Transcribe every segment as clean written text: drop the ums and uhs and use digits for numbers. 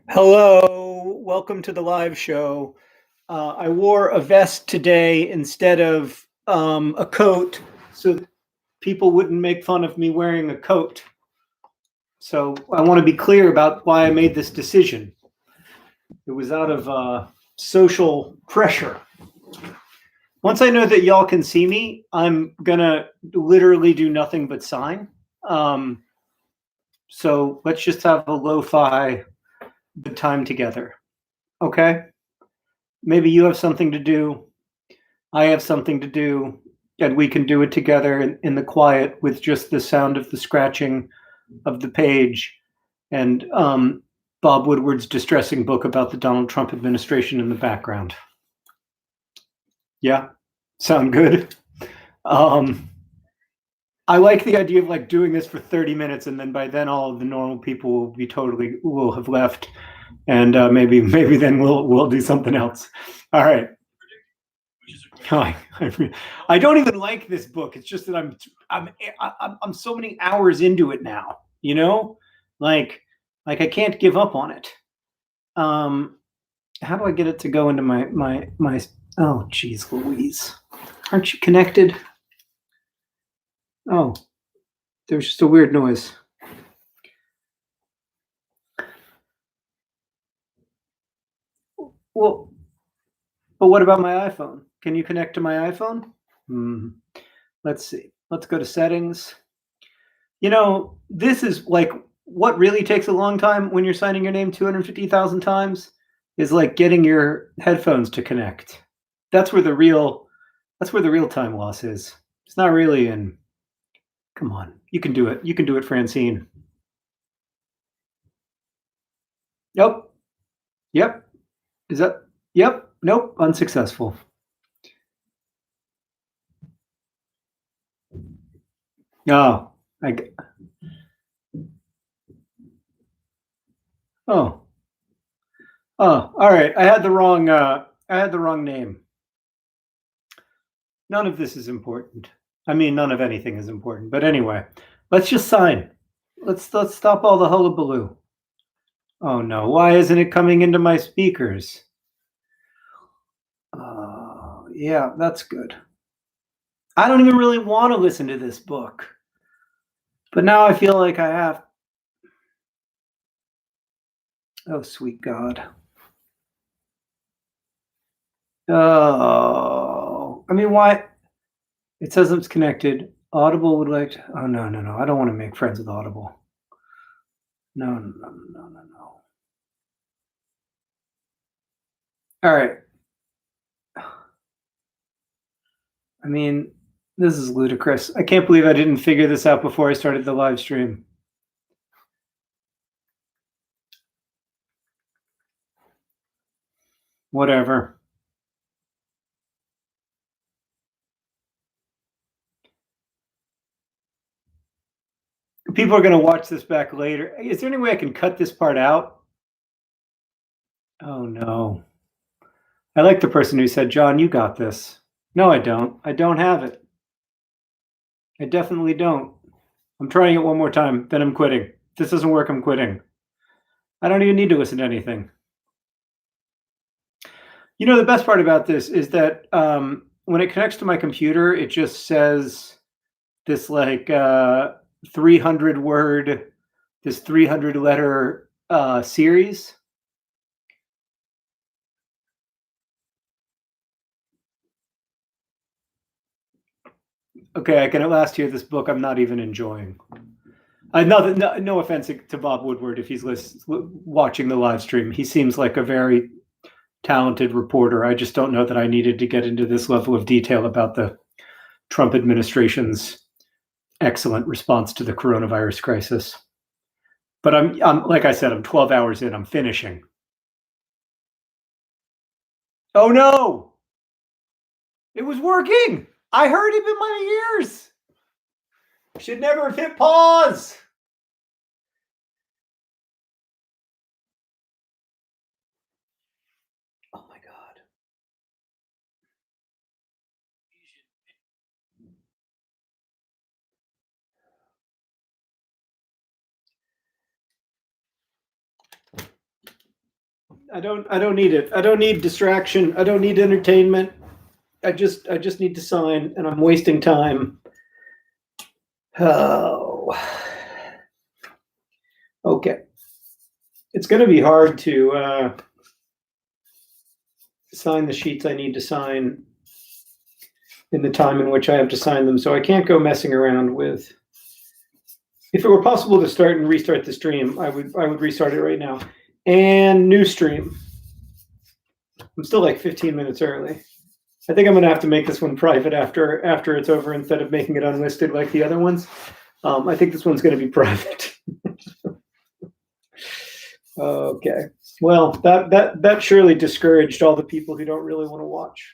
Hello, welcome to the live show. I wore a vest today instead of a coat so that people wouldn't make fun of me wearing a coat. So I want to be clear about why I made this decision. It was out of social pressure. Once I know that y'all can see me, I'm gonna literally do nothing but sign. So let's just have a lo-fi good time together. Okay? Maybe you have something to do. I have something to do, and we can do it together in the quiet with just the sound of the scratching of the page and Bob Woodward's distressing book about the Donald Trump administration in the background. Yeah, sound good? I like the idea of like doing this for 30 minutes, and then by then all of the normal people will have left, and maybe then we'll do something else. All right. I don't even like this book. It's just that I'm so many hours into it now. You know, like I can't give up on it. How do I get it to go into my? Oh, geez, Louise, aren't you connected? Oh, there's just a weird noise. Well, but what about my iPhone? Can you connect to my iPhone? Let's see. Let's go to settings. You know, this is like what really takes a long time when you're signing your name 250,000 times is like getting your headphones to connect. That's where the real time loss is. It's not really in. Come on, you can do it. You can do it, Francine. Nope. Yep. Is that? Yep. Nope. Unsuccessful. Oh, I. Oh. Oh. All right. I had the wrong. I had the wrong name. None of this is important. I mean, none of anything is important. But anyway, let's just sign. Let's stop all the hullabaloo. Oh no, why isn't it coming into my speakers? Yeah, that's good. I don't even really want to listen to this book. But now I feel like I have. Oh, sweet God. Oh, I mean, why? It says it's connected. Audible would like to. Oh, no. I don't want to make friends with Audible. No. All right. I mean, this is ludicrous. I can't believe I didn't figure this out before I started the live stream. Whatever. People are going to watch this back later. Is there any way I can cut this part out? Oh, no. I like the person who said, John, you got this. No, I don't. I don't have it. I definitely don't. I'm trying it one more time, then I'm quitting. If this doesn't work, I'm quitting. I don't even need to listen to anything. You know, the best part about this is that when it connects to my computer, it just says this like 300 word, this 300 letter series. Okay, I can at last hear this book I'm not even enjoying. No offense to Bob Woodward if he's watching the live stream. He seems like a very talented reporter. I just don't know that I needed to get into this level of detail about the Trump administration's excellent response to the coronavirus crisis. But I'm like I said, I'm 12 hours in. I'm finishing. Oh no! It was working. I heard him in my ears. Should never have hit pause. Oh my God. I don't need it. I don't need distraction. I don't need entertainment. I just need to sign, and I'm wasting time. Oh, okay. It's going to be hard to sign the sheets I need to sign in the time in which I have to sign them. So I can't go messing around with. If it were possible to start and restart the stream, I would restart it right now. And new stream. I'm still like 15 minutes early. I think I'm gonna have to make this one private after it's over instead of making it unlisted like the other ones. I think this one's gonna be private. Okay. Well, that surely discouraged all the people who don't really want to watch.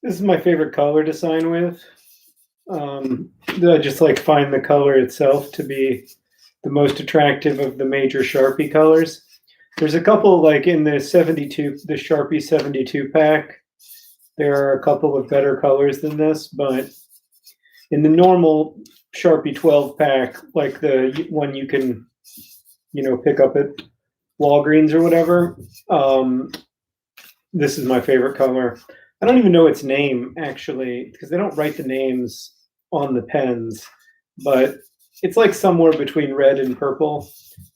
This is my favorite color to sign with. I just like find the color itself to be the most attractive of the major Sharpie colors. There's a couple like in the Sharpie 72 pack. There are a couple of better colors than this, but in the normal Sharpie 12 pack, like the one you can, pick up at Walgreens or whatever, this is my favorite color. I don't even know its name, actually, because they don't write the names on the pens, but it's like somewhere between red and purple.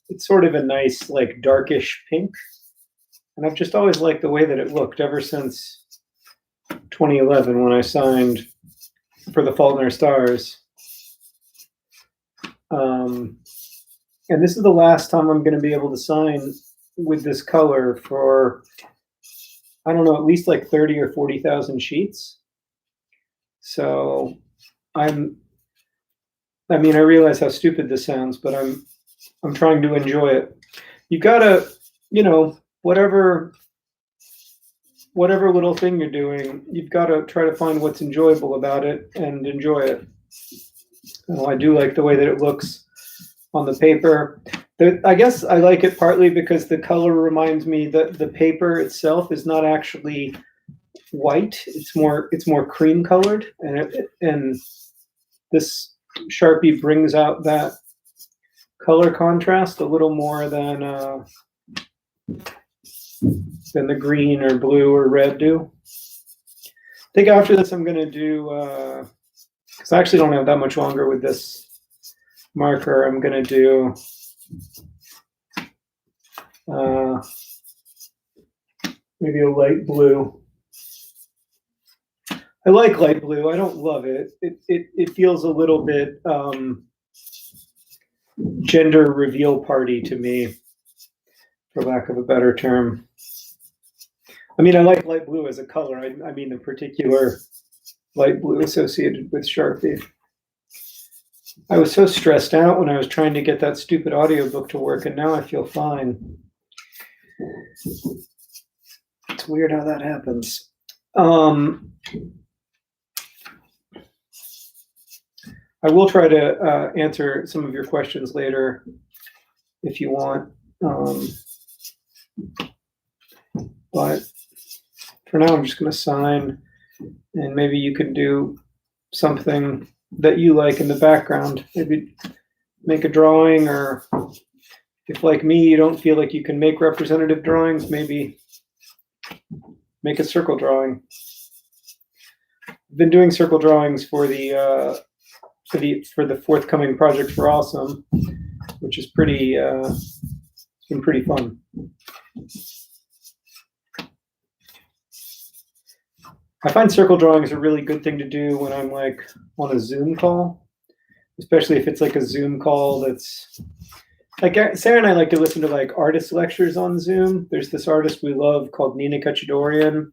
It's sort of a nice, like, darkish pink. And I've just always liked the way that it looked ever since 2011 when I signed for the Fault in Our Stars. And this is the last time I'm going to be able to sign with this color for, I don't know, at least like 30 or 40,000 sheets. So I realize how stupid this sounds, but I'm trying to enjoy it. You gotta, whatever little thing you're doing, you've got to try to find what's enjoyable about it and enjoy it. I do like the way that it looks on the paper. I guess I like it partly because the color reminds me that the paper itself is not actually white. It's more cream colored, and this Sharpie brings out that color contrast a little more than the green or blue or red do. I think after this I'm going to do, because I actually don't have that much longer with this marker, I'm going to do maybe a light blue. I like light blue. I don't love it. It feels a little bit gender reveal party to me, for lack of a better term. I mean, I like light blue as a color. I mean the particular light blue associated with Sharpie. I was so stressed out when I was trying to get that stupid audiobook to work, and now I feel fine. It's weird how that happens. I will try to answer some of your questions later if you want. But for now, I'm just going to sign, and maybe you can do something that you like in the background. Maybe make a drawing, or if, like me, you don't feel like you can make representative drawings, maybe make a circle drawing. I've been doing circle drawings for the forthcoming Project for Awesome, which is it's been pretty fun. I find circle drawings a really good thing to do when I'm like on a Zoom call, especially if it's like a Zoom call that's like, Sarah and I like to listen to like artist lectures on Zoom. There's this artist we love called Nina Kachadorian.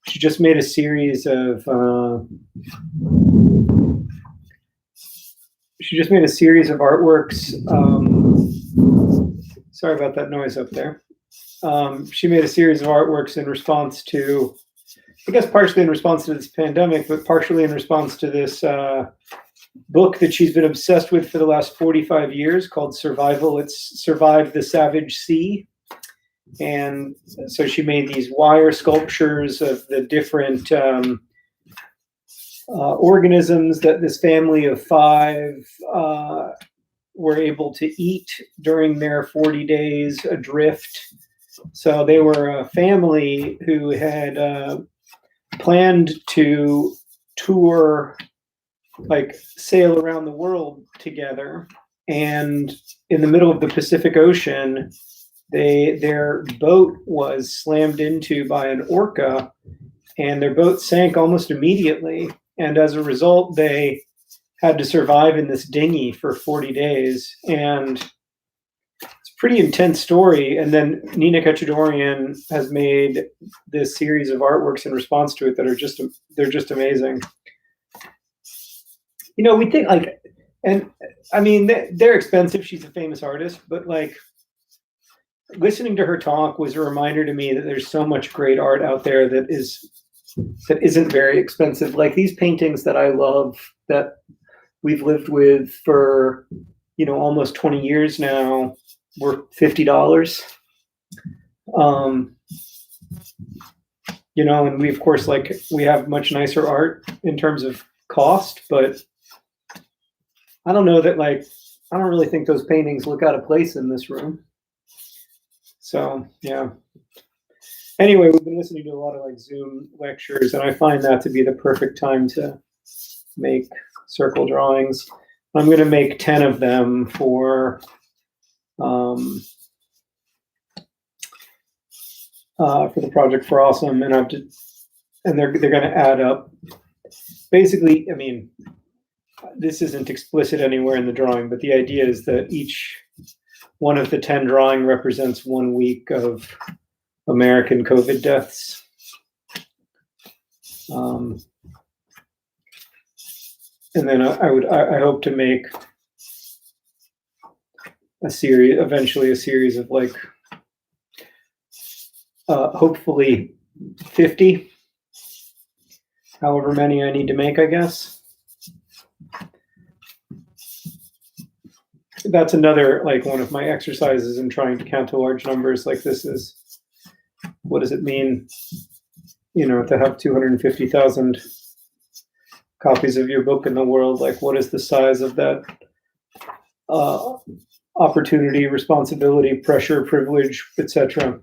She just made a series of artworks. Sorry about that noise up there. She made a series of artworks in response to, I guess partially in response to this pandemic, but partially in response to this book that she's been obsessed with for the last 45 years called Survival. It's Survive the Savage Sea. And so she made these wire sculptures of the different organisms that this family of 5 were able to eat during their 40 days adrift. So they were a family who had planned to tour, like sail around the world together. And in the middle of the Pacific Ocean, their boat was slammed into by an orca, and their boat sank almost immediately. And as a result, they had to survive in this dinghy for 40 days. And it's a pretty intense story. And then Nina Kachadorian has made this series of artworks in response to it that are they're just amazing. We think like, and I mean, they're expensive. She's a famous artist, but like, listening to her talk was a reminder to me that there's so much great art out there that isn't very expensive. Like these paintings that I love that we've lived with for, almost 20 years now were $50. Um, and we of course we have much nicer art in terms of cost, but I don't know that I don't really think those paintings look out of place in this room. So yeah. Anyway, we've been listening to a lot of Zoom lectures, and I find that to be the perfect time to make circle drawings. I'm going to make 10 of them for the Project for Awesome, and they're going to add up. Basically, I mean, this isn't explicit anywhere in the drawing, but the idea is that each one of the 10 drawing represents 1 week of American COVID deaths. And then I hope to make eventually a series of hopefully 50, however many I need to make, I guess. That's another one of my exercises in trying to count to large numbers. This is, what does it mean, to have 250,000 copies of your book in the world? What is the size of that opportunity, responsibility, pressure, privilege, etc.?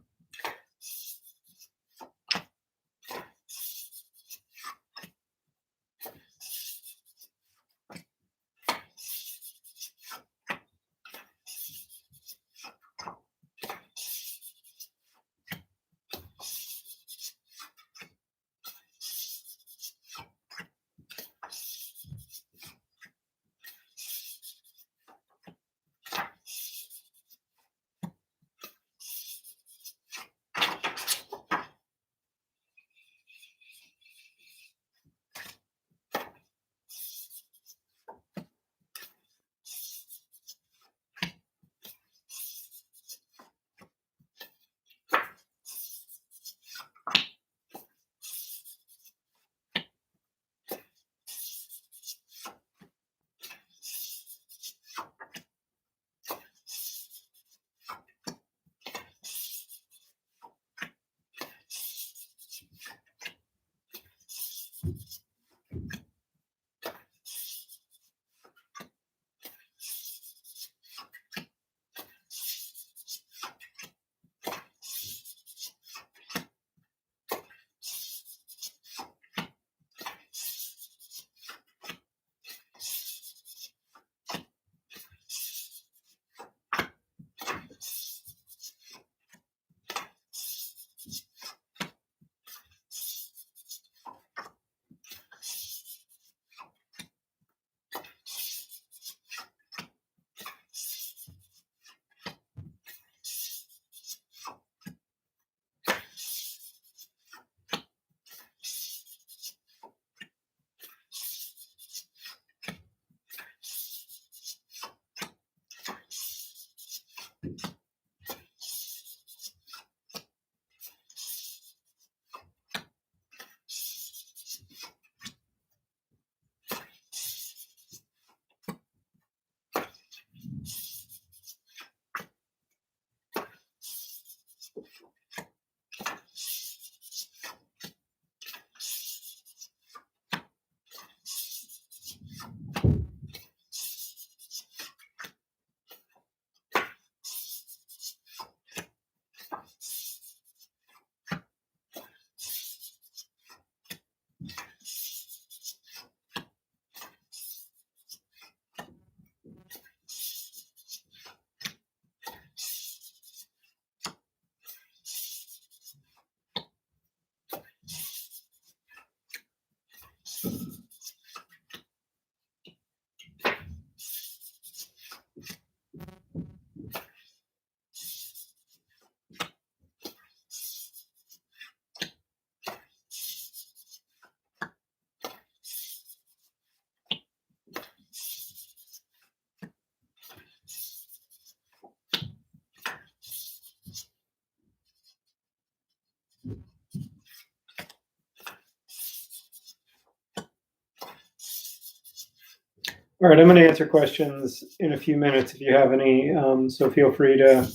All right, I'm going to answer questions in a few minutes if you have any. So feel free to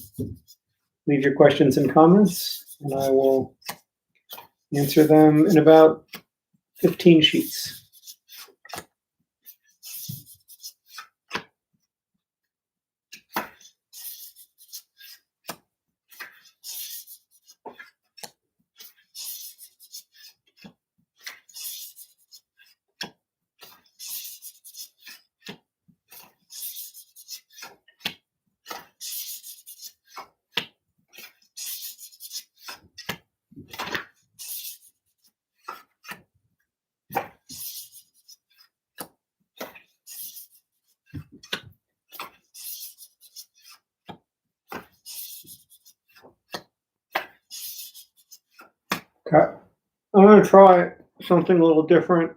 leave your questions and comments, and I will answer them in about 15 sheets. Okay. I'm going to try something a little different.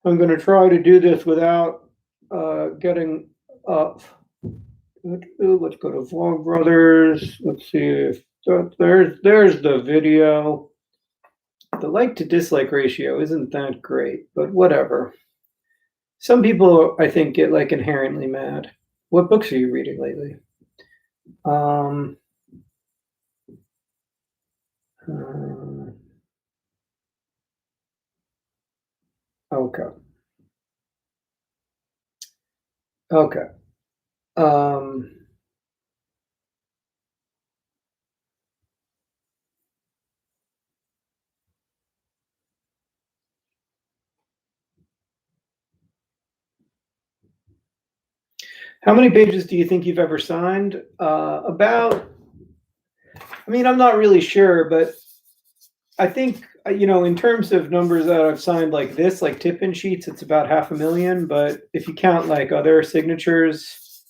I'm going to try to do this without getting up. Let's go to Vlogbrothers. Let's see if there's the video. The like to dislike ratio isn't that great, but whatever. Some people, I think, get like inherently mad. What books are you reading lately? Okay. Okay. How many pages do you think you've ever signed? About, I mean, I'm not really sure, but I think, in terms of numbers that I've signed like this, like tip-in sheets, it's about 500,000. But if you count like other signatures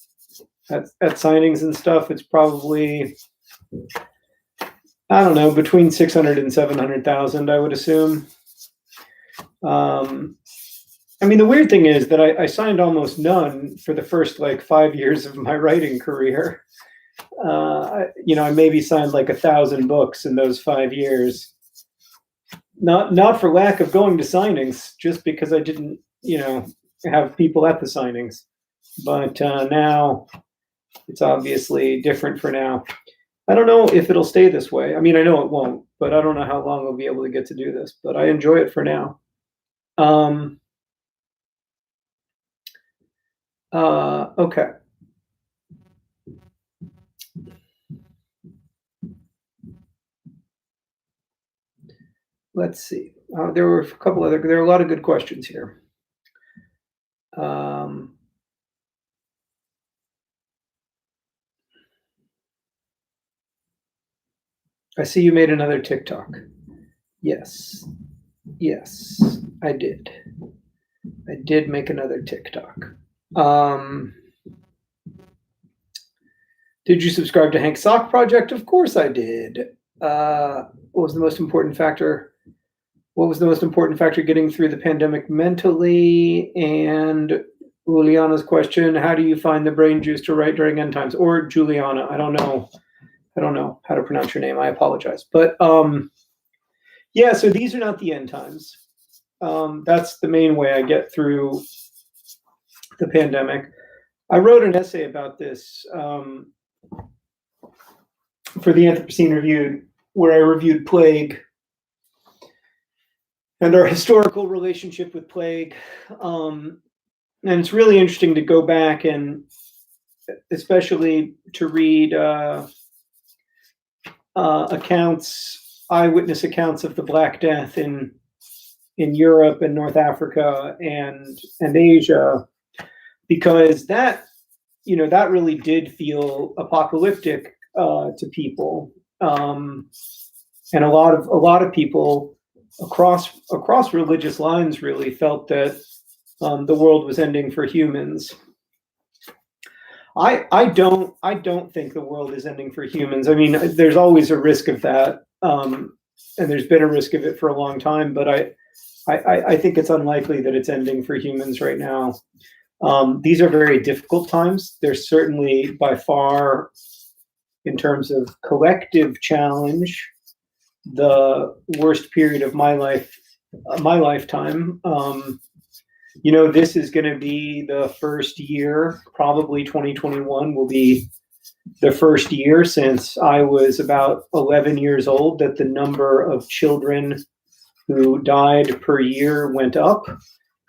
at signings and stuff, it's probably, I don't know, between 600 and 700,000, I would assume. I mean, the weird thing is that I signed almost none for the first like 5 years of my writing career. I maybe signed like 1,000 books in those 5 years. Not for lack of going to signings, just because I didn't, have people at the signings. But now it's obviously different for now. I don't know if it'll stay this way. I mean, I know it won't, but I don't know how long I'll be able to get to do this. But I enjoy it for now. Okay. Let's see. There were a lot of good questions here. I see you made another TikTok. Yes, I did. I did make another TikTok. Did you subscribe to Hank Sock Project? Of course I did. What was the most important factor? What was the most important factor getting through the pandemic mentally? And Juliana's question, how do you find the brain juice to write during end times? Or Juliana, I don't know how to pronounce your name. I apologize. But yeah, so these are not the end times. That's the main way I get through the pandemic. I wrote an essay about this for the Anthropocene Reviewed, where I reviewed plague and our historical relationship with plague. And it's really interesting to go back and especially to read eyewitness accounts of the Black Death in Europe and North Africa and Asia, because that really did feel apocalyptic to people, and a lot of people across religious lines really felt that the world was ending for humans. I don't think the world is ending for humans. I mean, there's always a risk of that, and there's been a risk of it for a long time. But I think it's unlikely that it's ending for humans right now. These are very difficult times. They're certainly by far, in terms of collective challenge, the worst period of my lifetime. This is going to be the first year, probably 2021 will be the first year since I was about 11 years old that the number of children who died per year went up.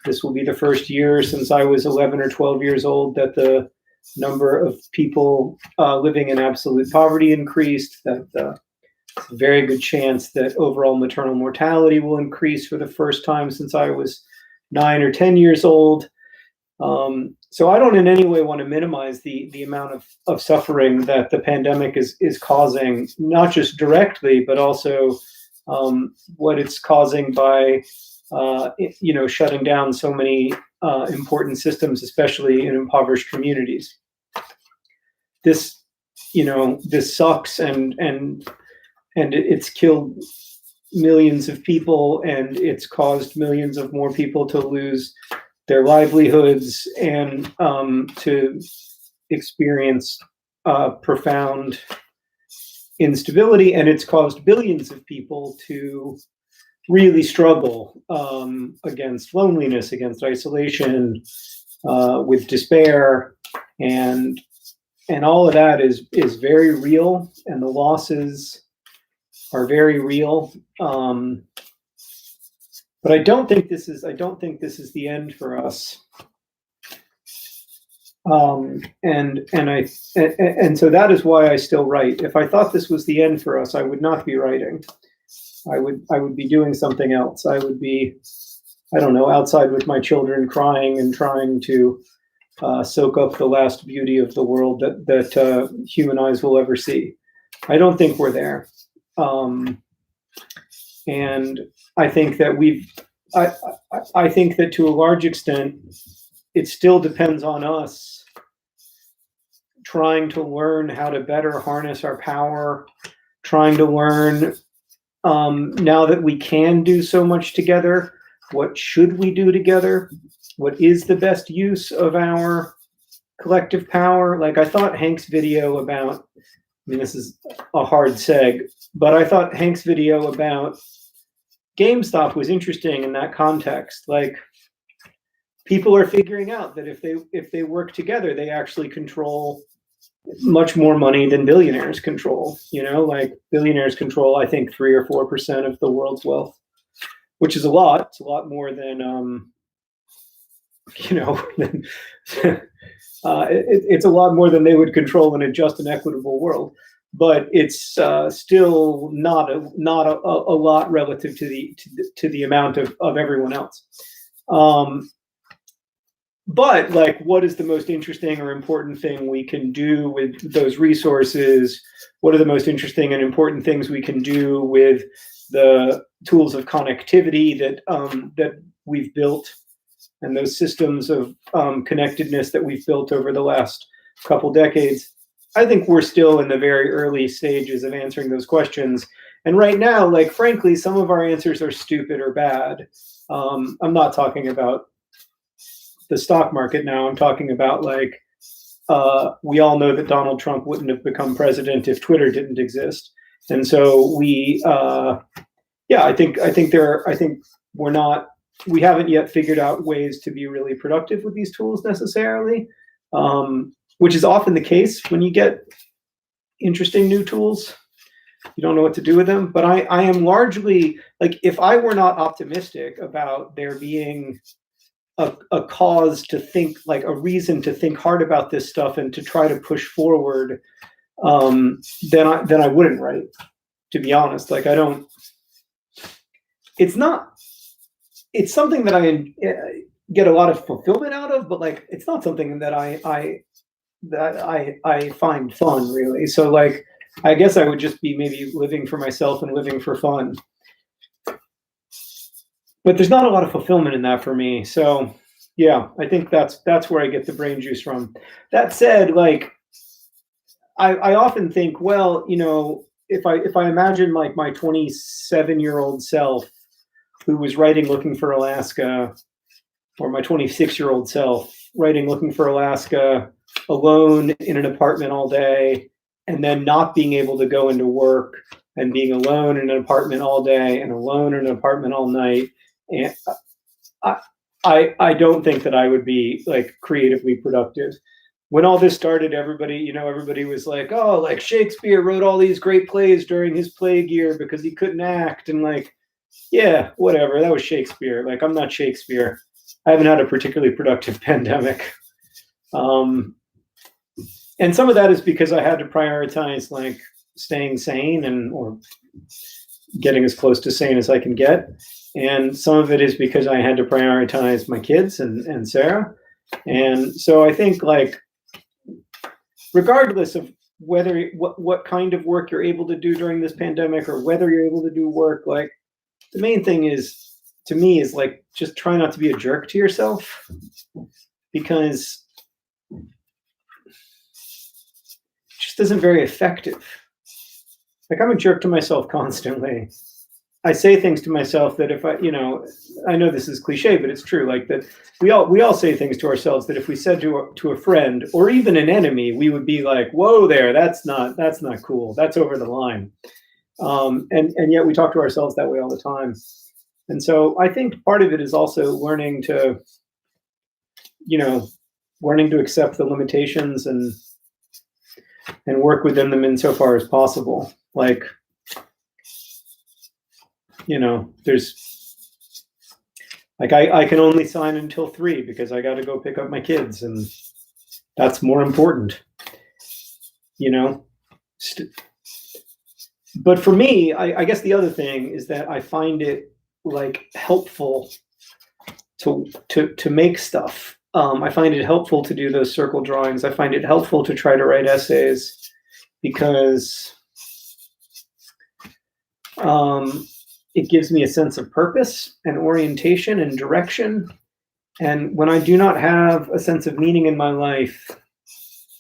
This will be the first year since I was 11 or 12 years old that the number of people living in absolute poverty increased, that there's a very good chance that overall maternal mortality will increase for the first time since I was 9 or 10 years old. So I don't in any way want to minimize the amount of suffering that the pandemic is causing, not just directly, but also what it's causing by shutting down so many important systems, especially in impoverished communities. This sucks, and it's killed millions of people, and it's caused millions of more people to lose their livelihoods and to experience profound instability, and it's caused billions of people to really struggle against loneliness, against isolation, with despair, and all of that is very real, and the losses are very real. But I don't think this is the end for us. And so that is why I still write. If I thought this was the end for us, I would not be writing. I would be doing something else. I would be, I don't know, outside with my children, crying and trying to soak up the last beauty of the world that human eyes will ever see. I don't think we're there. And I think that I think that to a large extent, it still depends on us trying to learn how to better harness our power, trying to learn, now that we can do so much together, what should we do together? What is the best use of our collective power? Like, I thought Hank's video about, this is a hard seg, but I thought Hank's video about GameStop was interesting in that context. Like, people are figuring out that if they work together, they actually control much more money than billionaires control. Like, billionaires control, I think, 3 or 4% of the world's wealth, which is a lot. It's a lot more than it's a lot more than they would control in a just and equitable world. But it's still not a lot relative to the amount of everyone else. But like, what is the most interesting or important thing we can do with those resources? What are the most interesting and important things we can do with the tools of connectivity that we've built, and those systems of connectedness that we've built over the last couple decades? I think we're still in the very early stages of answering those questions. And right now, like, frankly, some of our answers are stupid or bad. I'm not talking about the stock market now. I'm talking about, like, we all know that Donald Trump wouldn't have become president if Twitter didn't exist. And so we haven't yet figured out ways to be really productive with these tools necessarily. Which is often the case when you get interesting new tools. You don't know what to do with them. But I am largely, like, if I were not optimistic about there being a cause to think, like a reason to think hard about this stuff and to try to push forward, then I wouldn't write, to be honest. Like, it's something that I get a lot of fulfillment out of, but like, it's not something that I find fun, really. So, like, I guess I would just be maybe living for myself and living for fun. But there's not a lot of fulfillment in that for me. So, yeah, I think that's where I get the brain juice from. That said, like, I often think, well, if I imagine, like, my 27-year-old self who was writing Looking for Alaska, or my 26-year-old self writing Looking for Alaska, alone in an apartment all day, and then not being able to go into work, and being alone in an apartment all day and alone in an apartment all night. And I don't think that I would be like creatively productive. When all this started, everybody was like, oh, like Shakespeare wrote all these great plays during his plague year because he couldn't act. And like, yeah, whatever. That was Shakespeare. Like, I'm not Shakespeare. I haven't had a particularly productive pandemic. And some of that is because I had to prioritize like staying sane or getting as close to sane as I can get. And some of it is because I had to prioritize my kids and Sarah. And so I think like, regardless of what kind of work you're able to do during this pandemic or whether you're able to do work, like the main thing is to me is like just try not to be a jerk to yourself, because it just isn't very effective. Like I'm a jerk to myself constantly. I say things to myself that if I know this is cliche, but it's true. Like that, we all say things to ourselves that if we said to a friend or even an enemy, we would be like, "Whoa, there, that's not cool. That's over the line." And yet we talk to ourselves that way all the time. And so I think part of it is also learning to accept the limitations and work within them insofar as possible. Like, there's like I can only sign until 3 because I got to go pick up my kids, and that's more important, But for me, I guess the other thing is that I find it like helpful to make stuff. I find it helpful to do those circle drawings. I find it helpful to try to write essays because it gives me a sense of purpose and orientation and direction. And when I do not have a sense of meaning in my life,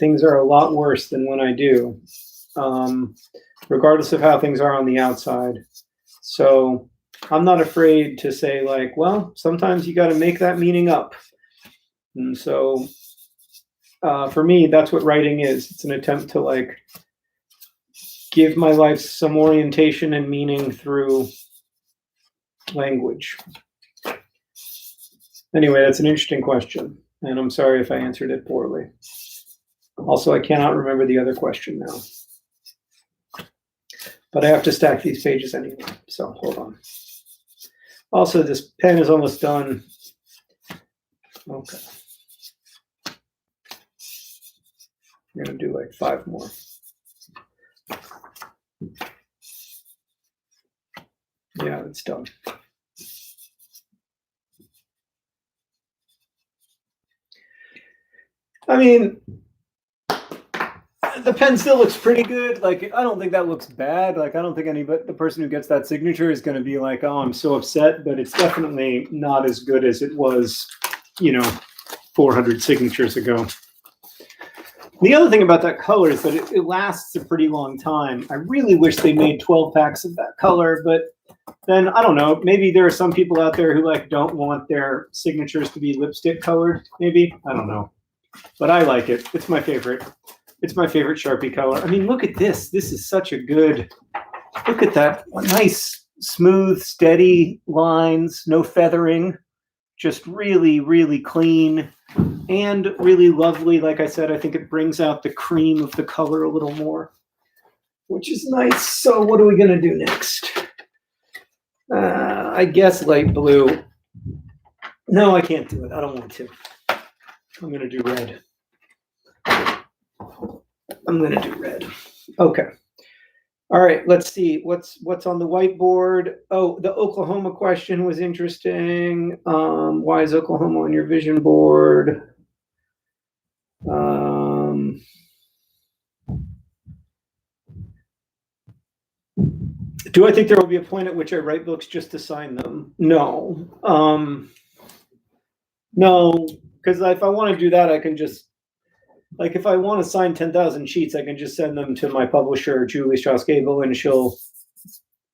things are a lot worse than when I do, regardless of how things are on the outside. So I'm not afraid to say like, well, sometimes you got to make that meaning up. And so for me, that's what writing is. It's an attempt to like give my life some orientation and meaning through language. Anyway, that's an interesting question, and I'm sorry if I answered it poorly. Also, I cannot remember the other question now, but I have to stack these pages anyway, so hold on. Also, this pen is almost done. Okay. I'm going to do like 5 more. Yeah, it's done. I mean, the pen still looks pretty good. Like, I don't think that looks bad. Like, I don't think the person who gets that signature is going to be like, oh, I'm so upset. But it's definitely not as good as it was, 400 signatures ago. The other thing about that color is that it lasts a pretty long time. I really wish they made 12 packs of that color, but then I don't know. Maybe there are some people out there who like don't want their signatures to be lipstick colored. Maybe, I don't know, but I like it. It's my favorite. It's my favorite Sharpie color. I mean, look at this. This is such a good. Look at that. Nice, smooth, steady lines. No feathering. Just really, really clean. And really lovely. Like I said, I think it brings out the cream of the color a little more, which is nice. So what are we going to do next? I guess light blue. No, I can't do it. I don't want to. I'm going to do red. I'm going to do red. Okay. All right. Let's see. What's on the whiteboard? Oh, the Oklahoma question was interesting. Why is Oklahoma on your vision board? Do I think there will be a point at which I write books just to sign them? No. No, because if I want to do that, I can just, like, if I want to sign 10,000 sheets, I can just send them to my publisher, Julie Strauss-Gable, and she'll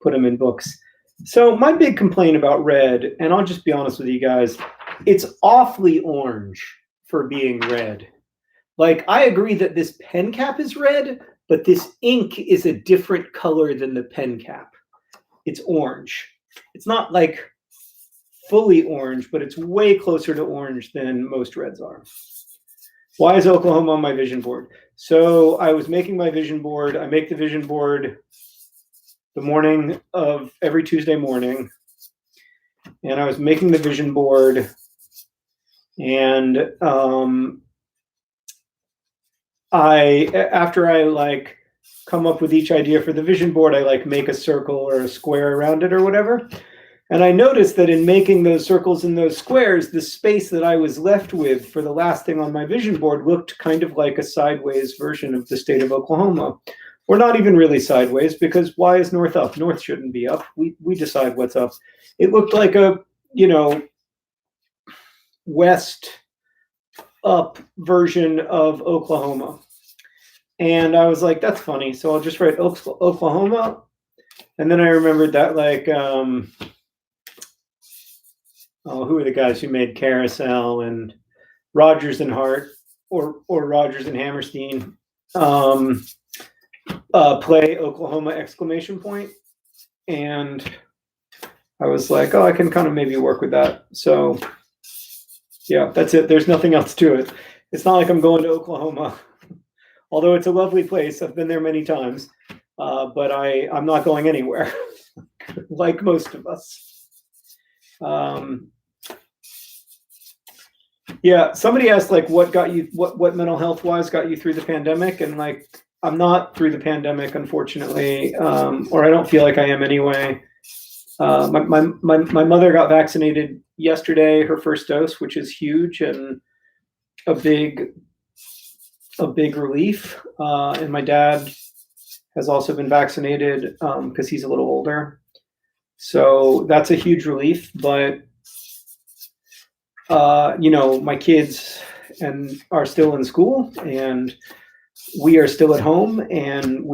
put them in books. So my big complaint about red, and I'll just be honest with you guys, it's awfully orange for being red. Like, I agree that this pen cap is red, but this ink is a different color than the pen cap. It's orange. It's not like fully orange, but it's way closer to orange than most reds are. Why is Oklahoma on my vision board? So I was making my vision board. I make the vision board the morning of every Tuesday morning. And I was making the vision board, and after I like come up with each idea for the vision board, I like make a circle or a square around it or whatever. And I noticed that in making those circles and those squares, the space that I was left with for the last thing on my vision board looked kind of like a sideways version of the state of Oklahoma. Or not even really sideways, because why is north up? North shouldn't be up. We decide what's up. It looked like a, west up version of Oklahoma. And I was like, that's funny. So I'll just write Oklahoma. And then I remembered that, like, who are the guys who made Carousel and Rodgers and Hart, or Rodgers and Hammerstein, play Oklahoma ! And I was like, I can kind of maybe work with that. So yeah, that's it. There's nothing else to it. It's not like I'm going to Oklahoma, although it's a lovely place. I've been there many times, but I'm not going anywhere, like most of us. Yeah, somebody asked, like, what mental health wise got you through the pandemic, and like, I'm not through the pandemic, unfortunately, or I don't feel like I am anyway. My mother got vaccinated yesterday, her first dose, which is huge and a big relief. And my dad has also been vaccinated because he's a little older. So that's a huge relief. But my kids are still in school, and we are still at home, and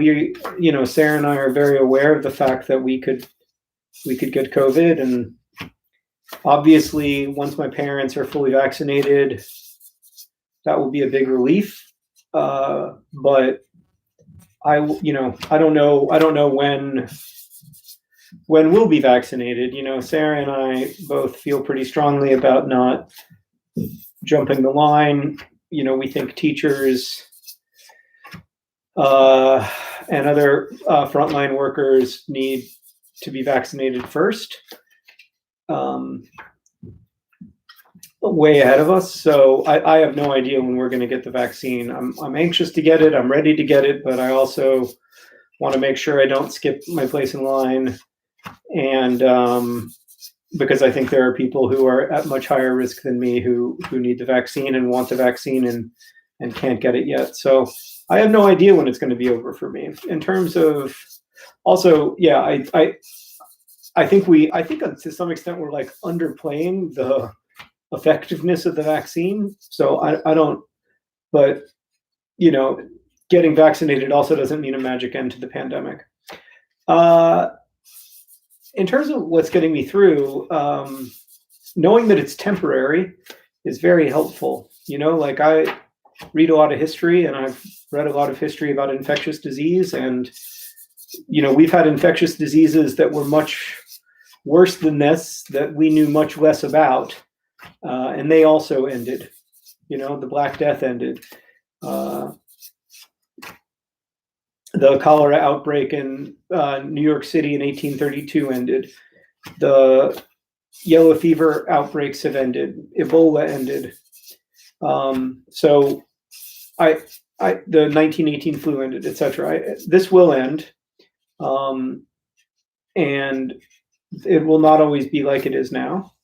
Sarah and I are very aware of the fact that we could get COVID. And obviously, once my parents are fully vaccinated, that will be a big relief. But I don't know when we'll be vaccinated. Sarah and I both feel pretty strongly about not jumping the line. We think teachers and other frontline workers need to be vaccinated first, way ahead of us. So I have no idea when we're going to get the vaccine. I'm anxious to get it. I'm ready to get it, but I also want to make sure I don't skip my place in line. And because I think there are people who are at much higher risk than me who need the vaccine and want the vaccine and can't get it yet. So I have no idea when it's going to be over for me. In terms of also, yeah, I think to some extent we're like underplaying the effectiveness of the vaccine. So I don't, but getting vaccinated also doesn't mean a magic end to the pandemic. In terms of what's getting me through, knowing that it's temporary is very helpful. Like, I read a lot of history, and I've read a lot of history about infectious disease, and we've had infectious diseases that were much worse than this, that we knew much less about, and they also ended. The Black Death ended. The cholera outbreak in New York City in 1832 ended. The yellow fever outbreaks have ended. Ebola ended. So the 1918 flu ended, etc. This will end, and it will not always be like it is now.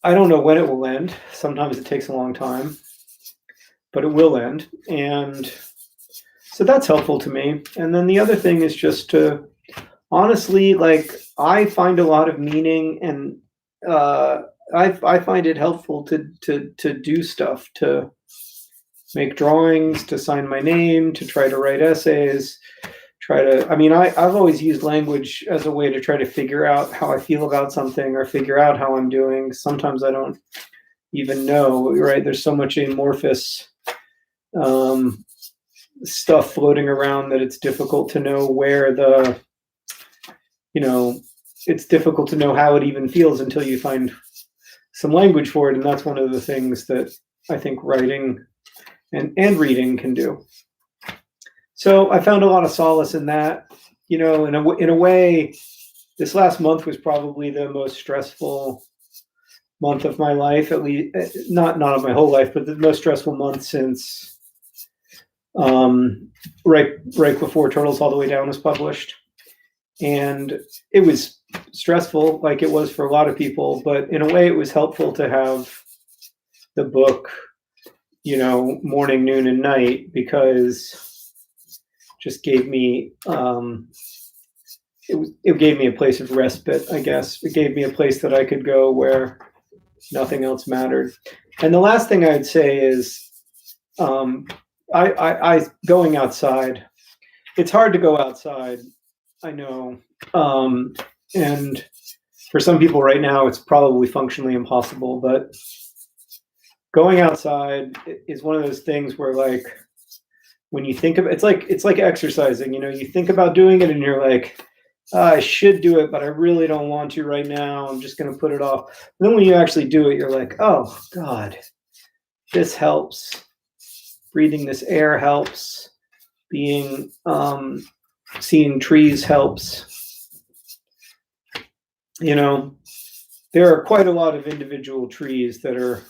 I don't know when it will end. Sometimes it takes a long time, but it will end. And so that's helpful to me. And then the other thing is just to honestly, like, I find a lot of meaning, and I find it helpful to do stuff, to make drawings, to sign my name, to try to write essays, I've always used language as a way to try to figure out how I feel about something, or figure out how I'm doing. Sometimes I don't even know, right? There's so much amorphous stuff floating around that it's difficult to know where it's difficult to know how it even feels until you find some language for it. And that's one of the things that I think writing and reading can do. So I found a lot of solace in that. In a way, this last month was probably the most stressful month of my life, at least not of my whole life, but the most stressful month since right before Turtles All the Way Down was published. And it was stressful, like it was for a lot of people, but in a way it was helpful to have the book, morning, noon, and night, because just gave me it gave me a place of respite, I guess. It gave me a place that I could go where nothing else mattered. And the last thing I'd say is I going outside. It's hard to go outside, I know. And for some people right now, it's probably functionally impossible, but going outside is one of those things where, like, when you think of it's like exercising, you think about doing it and you're like, I should do it, but I really don't want to right now. I'm just going to put it off. And then when you actually do it, you're like, oh God, this helps. Breathing this air helps. Seeing trees helps. There are quite a lot of individual trees that are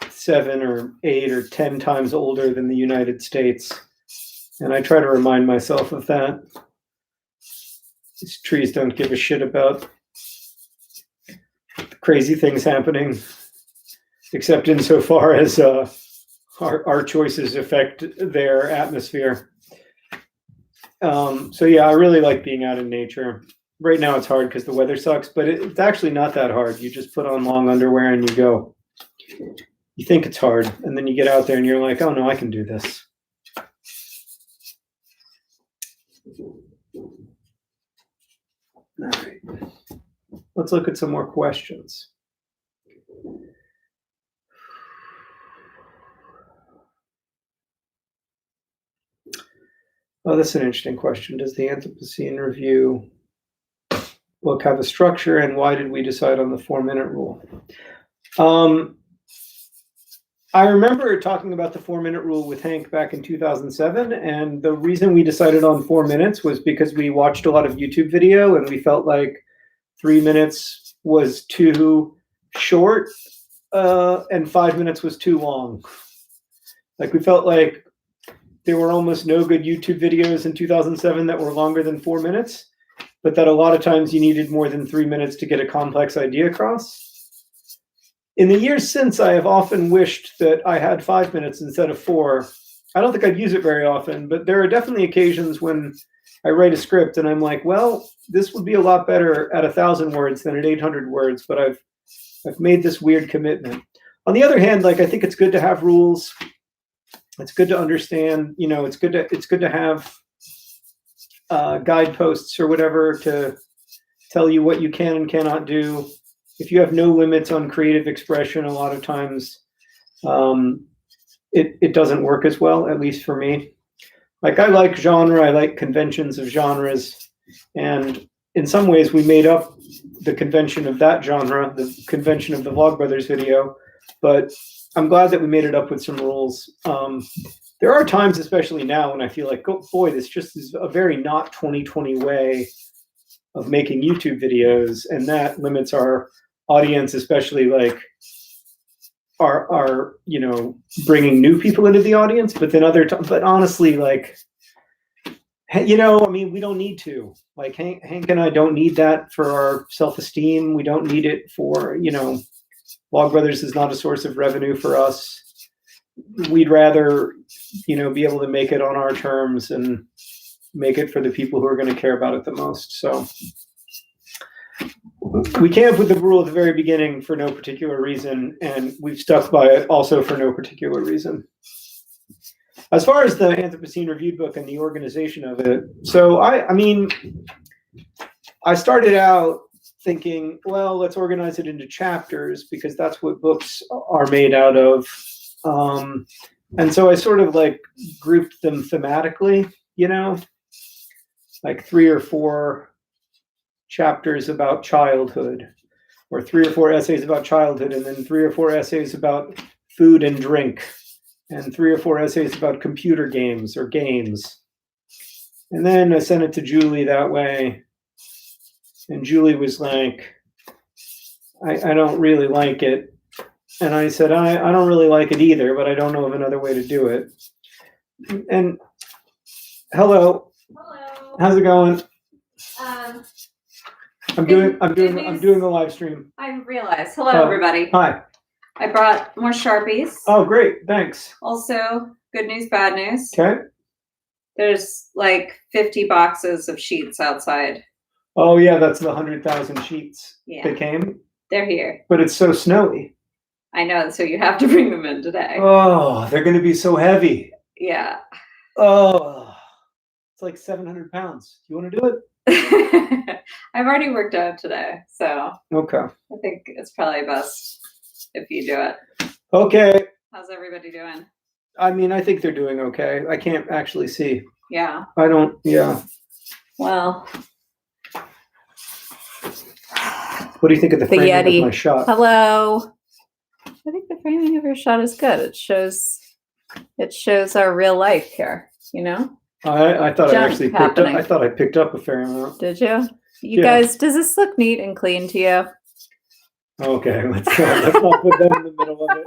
7 or 8 or 10 times older than the United States. And I try to remind myself of that. These trees don't give a shit about crazy things happening, except insofar as our choices affect their atmosphere. So yeah, I really like being out in nature. Right now it's hard because the weather sucks, but it's actually not that hard. You just put on long underwear and you go. You think it's hard, and then you get out there and you're like, oh no, I can do this. All right. Let's look at some more questions. Oh, that's an interesting question. Does the Anthropocene Review book have a structure, and why did we decide on the 4-minute rule? I remember talking about the 4-minute rule with Hank back in 2007, and the reason we decided on 4 minutes was because we watched a lot of YouTube video and we felt like 3 minutes was too short and 5 minutes was too long. Like, we felt like there were almost no good YouTube videos in 2007 that were longer than 4 minutes, but that a lot of times you needed more than 3 minutes to get a complex idea across. In the years since, I have often wished that I had 5 minutes instead of 4. I don't think I'd use it very often, but there are definitely occasions when I write a script and I'm like, well, this would be a lot better at 1,000 words than at 800 words, but I've made this weird commitment. On the other hand, like, I think it's good to have rules. It's good to understand, it's good to have guideposts or whatever to tell you what you can and cannot do. If you have no limits on creative expression, a lot of times it doesn't work as well, at least for me. Like, I like genre, I like conventions of genres, and in some ways we made up the convention of that genre, the convention of the Vlogbrothers video, but I'm glad that we made it up with some rules. There are times, especially now, when I feel like, oh boy, this just is a very not 2020 way of making YouTube videos, and that limits our audience, especially like are bringing new people into the audience. But then but honestly, like, I mean, we don't need to. Like, Hank and I don't need that for our self-esteem. We don't need it for, Vlogbrothers is not a source of revenue for us. We'd rather, be able to make it on our terms and make it for the people who are going to care about it the most. So we came up with the rule at the very beginning for no particular reason, and we've stuck by it also for no particular reason. As far as the Anthropocene Reviewed book and the organization of it, so I mean, I started out thinking, well, let's organize it into chapters because that's what books are made out of. And so I sort of like grouped them thematically, like 3 or 4 chapters about childhood, or 3 or 4 essays about childhood, and then 3 or 4 essays about food and drink, and 3 or 4 essays about computer games or games. And then I sent it to Julie that way. And Julie was like, I don't really like it. And I said, I don't really like it either, but I don't know of another way to do it. And hello. Hello. How's it going? I'm doing a live stream. I realized. Hello, everybody. Hi. I brought more Sharpies. Oh, great. Thanks. Also, good news, bad news. Okay. There's like 50 boxes of sheets outside. Oh, yeah, that's the 100,000 sheets that came. They're here. But it's so snowy. I know, so you have to bring them in today. Oh, they're going to be so heavy. Yeah. Oh, it's like 700 pounds. You want to do it? I've already worked out today, so okay. I think it's probably best if you do it. Okay. How's everybody doing? I mean, I think they're doing okay. I can't actually see. Yeah. I don't, yeah. Well. What do you think of the framing Yeti. of my shot? Hello. I think the framing of your shot is good. It shows our real life here, you know? I thought I actually picked up. I thought I picked up a fair amount. Did you? You guys, does this look neat and clean to you? Okay, let's not put that in the middle of it.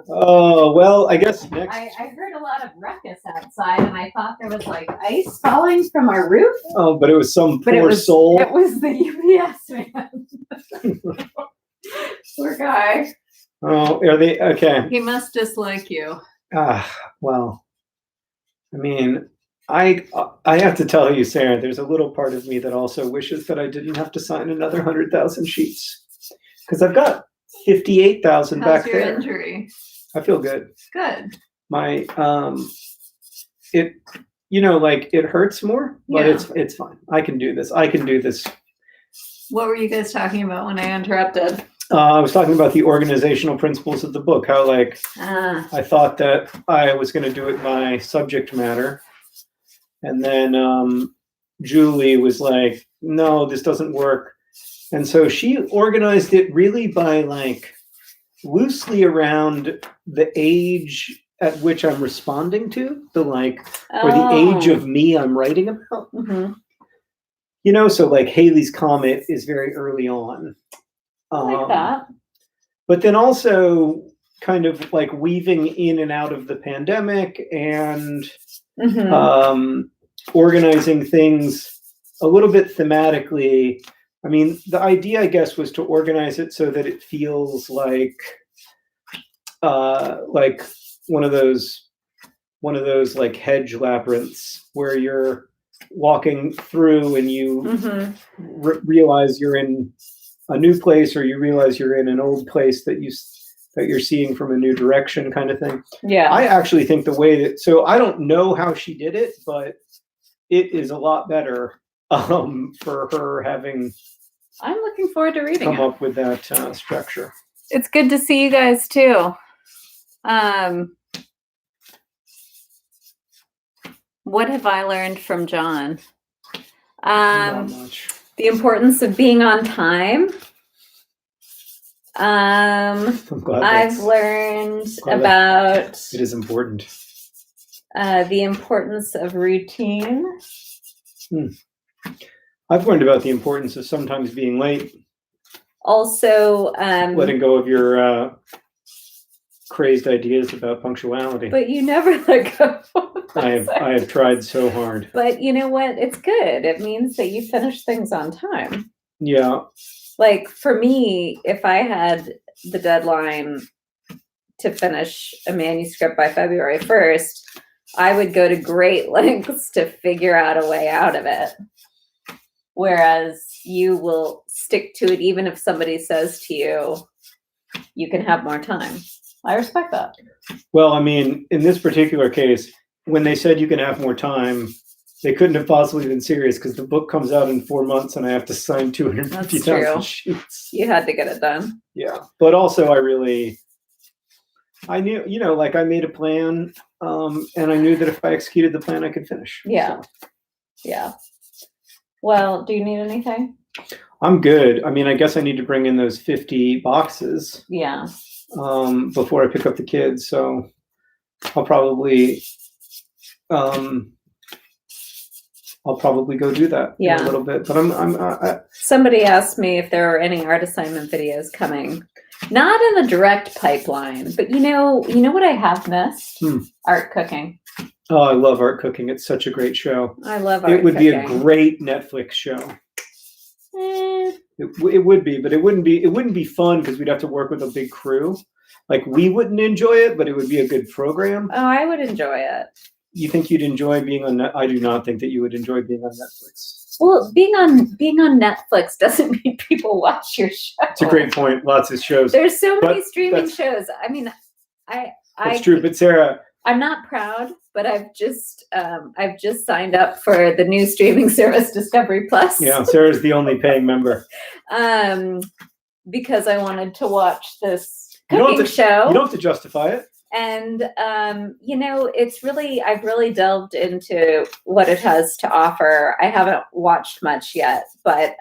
Oh, well, I guess next. I heard a lot of ruckus outside, and I thought there was like ice falling from our roof. Oh, but it was some poor soul. It was the UPS man. Poor guy. Oh, are they okay? He must dislike you. Well, I mean, I have to tell you, Sarah, there's a little part of me that also wishes that I didn't have to sign another 100,000 sheets, because I've got 58,000 back there. How's your injury? I feel good. Good. My it like it hurts more, but it's fine. I can do this. What were you guys talking about when I interrupted? I was talking about the organizational principles of the book. How I thought that I was going to do it by subject matter, and then Julie was like, "No, this doesn't work." And so she organized it really by loosely around the age at which I'm responding to, or the age of me I'm writing about. Mm-hmm. So Halley's Comet is very early on. I like that. But then also kind of weaving in and out of the pandemic and organizing things a little bit thematically. I mean, the idea, I guess, was to organize it so that it feels like one of those hedge labyrinths where you're walking through and you realize you're in a new place, or you realize you're in an old place that you're seeing from a new direction, kind of thing. Yeah. I actually think the way that, so I don't know how she did it, but it is a lot better for her having. I'm looking forward to reading come up with that structure. It's good to see you guys too. What have I learned from John? Not much. The importance of being on time. I've learned about it is important. The importance of routine. I've learned about the importance of sometimes being late. Also, letting go of your crazed ideas about punctuality. But you never let go. I have tried so hard. But you know what? It's good. It means that you finish things on time. Yeah. For me, if I had the deadline to finish a manuscript by February 1st, I would go to great lengths to figure out a way out of it. Whereas you will stick to it even if somebody says to you, you can have more time. I respect that. Well, I mean, in this particular case, when they said you can have more time, they couldn't have possibly been serious, because the book comes out in 4 months and I have to sign 250,000 sheets. You had to get it done. Yeah. But also I knew, I made a plan, and I knew that if I executed the plan, I could finish. Yeah. So. Yeah. Well, do you need anything? I'm good. I mean, I guess I need to bring in those 50 boxes Yeah. before I pick up the kids. So I'll probably go do that in Yeah. a little bit. But Somebody asked me if there are any art assignment videos coming. Not in the direct pipeline, but you know what I have missed? Art cooking. Oh, I love Art Cooking. It's such a great show. I love art It would cooking. be a great Netflix show. Eh, It would be, but it wouldn't be fun because we'd have to work with a big crew. Like, we wouldn't enjoy it, but it would be a good program. oh, I would enjoy it. You think you'd enjoy being on I do not think that you would enjoy being on Netflix. Well, being on Netflix doesn't mean people watch your show. It's a great point. Lots of shows. There's so many But streaming shows. I mean, That's true. But Sarah, I'm not proud, but I've just signed up for the new streaming service Discovery Plus. yeah, Sarah's the only paying member. Because I wanted to watch this You don't cooking have to- show. You don't have to justify it. And I've really delved into what it has to offer. I haven't watched much yet, but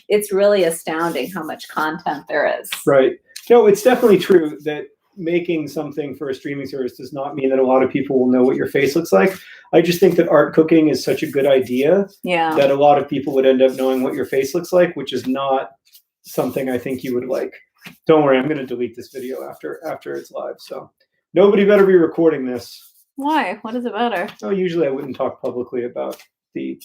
it's really astounding how much content there is. Right. No, it's definitely true that making something for a streaming service does not mean that a lot of people will know what your face looks like. I just think that Art Cooking is such a good idea Yeah. that a lot of people would end up knowing what your face looks like, which is not something I think you would like. Don't worry, I'm going to delete this video after it's live. So nobody better be recording this. Why? What does it matter? Oh, usually I wouldn't talk publicly about the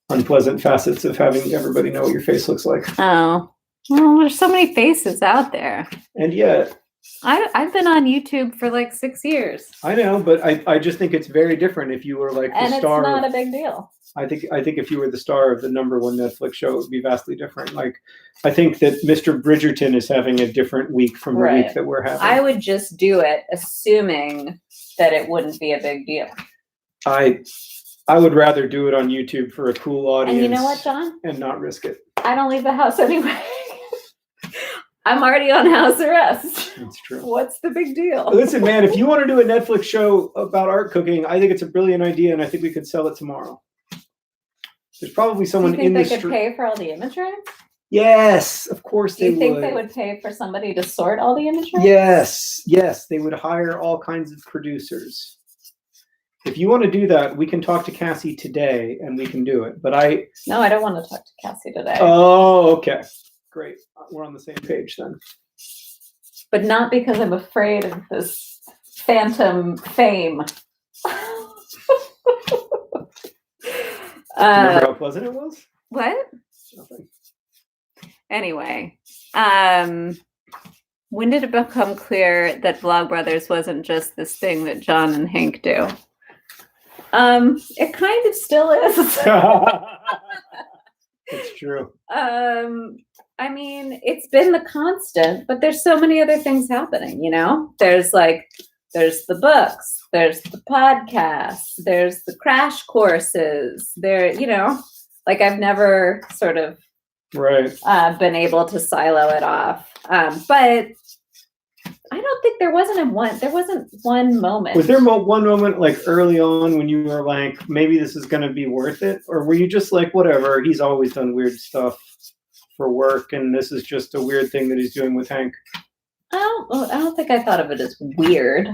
unpleasant facets of having everybody know what your face looks like. Oh, well, there's so many faces out there. And yet, I've been on YouTube for like 6 years. I know, but I just think it's very different if you were like the And it's star. not a big deal. I think if you were the star of the #1 Netflix show, it would be vastly different. Like, I think that Mr. Bridgerton is having a different week from the Right. week that we're having. I would just do it assuming that it wouldn't be a big deal. I would rather do it on YouTube for a cool audience. And you know what, John? And not risk it. I don't leave the house anyway. I'm already on house arrest. That's true. What's the big deal? Listen, man, if you want to do a Netflix show about art cooking, I think it's a brilliant idea, and I think we could sell it tomorrow. There's probably Do someone you think in they the could street. pay for all the image rights? Yes, of course Do they you think would. they would pay for somebody to sort all the image rights? Yes, they would hire all kinds of producers. If you want to do that, we can talk to Cassie today, and we can do it. But No, I don't want to talk to Cassie today. oh, okay, great. We're on the same page then. But not because I'm afraid of this phantom fame. Remember how pleasant it was? What? Nothing. Anyway, when did it become clear that Vlogbrothers wasn't just this thing that John and Hank do? It kind of still is. It's true. I mean, it's been the constant, but there's so many other things happening, you know? There's the books, there's the podcasts, there's the crash courses, I've never sort of Right. been able to silo it off. But I don't think there wasn't one moment. Was there one moment like early on when you were like, maybe this is going to be worth it? Or were you just like, whatever, he's always done weird stuff for work and this is just a weird thing that he's doing with Hank? I don't think I thought of it as weird.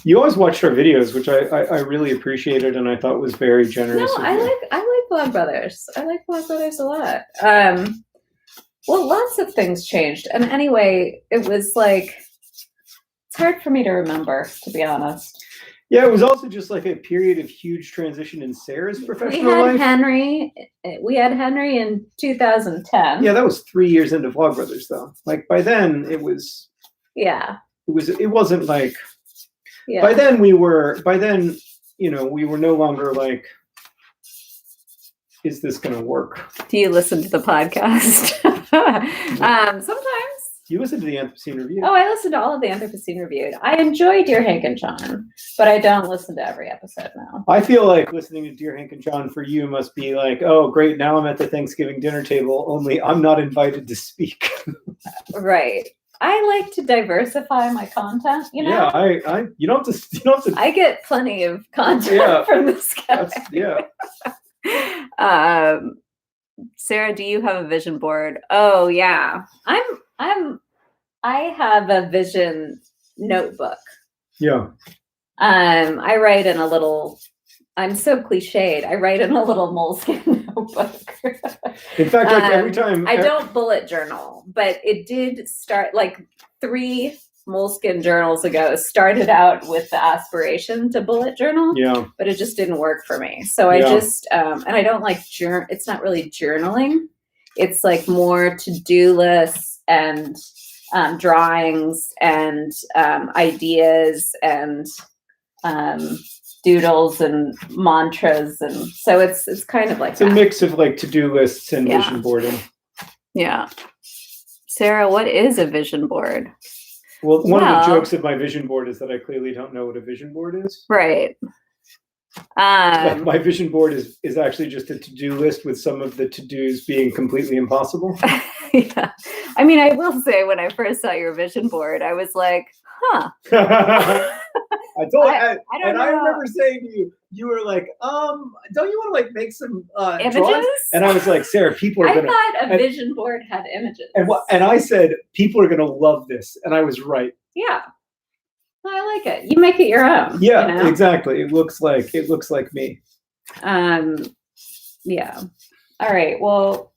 You always watched our videos, which I really appreciated and I thought was very generous. No, of you. I like Vlogbrothers. I like Vlogbrothers a lot. Well, lots of things changed. And anyway, it was like, it's hard for me to remember, to be honest. Yeah, it was also just like a period of huge transition in Sarah's professional life. We had Henry in 2010. Yeah, that was 3 years into Vlogbrothers though. Like by then it Yeah. wasn't like, Yeah. by then, we were no longer like, is this going to work? Do you listen to the podcast? Sometimes. You listened to the Anthropocene Review. Oh, I listened to all of the Anthropocene Reviewed. I enjoy Dear Hank and John, but I don't listen to every episode now. I feel like listening to Dear Hank and John for you must be like, oh, great, now I'm at the Thanksgiving dinner table, only I'm not invited to speak. Right. I like to diversify my content, you know? Yeah, you don't have to. I get plenty of content Yeah, from this guy. yeah. Sarah, do you have a vision board? Oh yeah. I have a vision notebook. Yeah. I write in a little, I'm so cliched. I write in a little moleskin notebook. In fact, like every time I don't bullet journal, but it did start like 3 moleskin journals ago, started out with the aspiration to bullet journal. Yeah. But it just didn't work for me. So I just, and I don't like it's not really journaling. It's like more to-do lists and drawings and ideas and doodles and mantras, and so it's kind of like it's a mix of like to-do lists and vision boarding. Yeah. Sarah, what is a vision board? Well, one of the jokes of my vision board is that I clearly don't know what a vision board is. Right. Like my vision board is actually just a to-do list with some of the to-dos being completely impossible. Yeah. I mean, I will say when I first saw your vision board, I was like, huh. I remember saying to you were like, don't you want to like make some images? Drawings? And I was like, Sarah, people are gonna. I thought a vision board had images. And I said, people are gonna love this, and I was right. Yeah, I like it. You make it your own. Yeah, you know? Exactly. It looks like me. Yeah. All right. Well,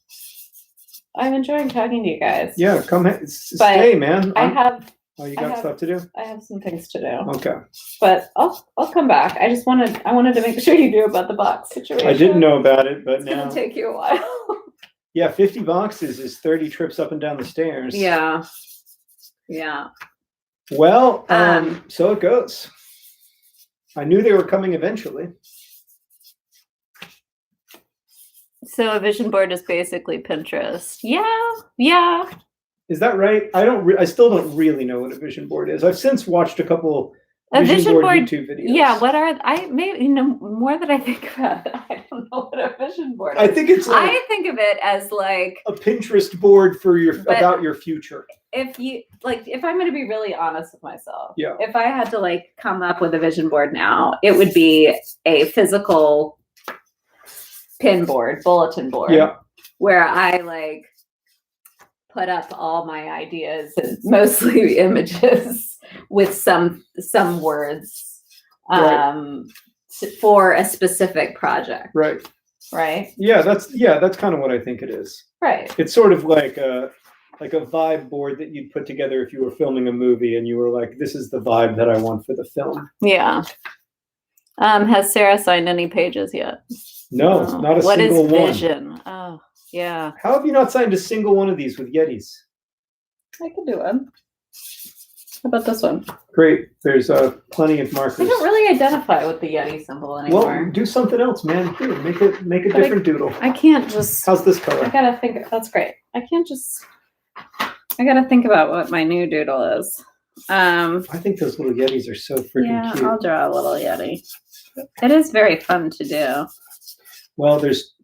I'm enjoying talking to you guys. Yeah, stay, man. Oh, you got stuff to do? I have some things to do. Okay. But I'll come back. I wanted to make sure you knew about the box situation. I didn't know about it, but it's now gonna take you a while. Yeah, 50 boxes is 30 trips up and down the stairs. Yeah. Yeah. Well, so it goes. I knew they were coming eventually. So a vision board is basically Pinterest. Yeah. Is that right? I still don't really know what a vision board is. I've since watched a couple vision board YouTube videos. Yeah, what are maybe more than I think about it, I don't know what a vision board is. I think it's like I think of it as like a Pinterest board for about your future. If I'm going to be really honest with myself, yeah. If I had to like come up with a vision board now, it would be a physical bulletin board, where I like put up all my ideas and mostly images with some words for a specific project. Right. Yeah, that's kind of what I think it is. Right. It's sort of like a vibe board that you'd put together if you were filming a movie and you were like, this is the vibe that I want for the film. Yeah. Has Sarah signed any pages yet? No, not a single one. What is vision? Oh, yeah. How have you not signed a single one of these with Yetis? I could do one. How about this one? Great. There's plenty of markers. I don't really identify with the Yeti symbol anymore. Well, do something else, man. Here, make a different doodle. I can't just. How's this color? I gotta think. That's great. I gotta think about what my new doodle is. I think those little Yetis are so freaking cute. I'll draw a little Yeti. It is very fun to do. Well, there's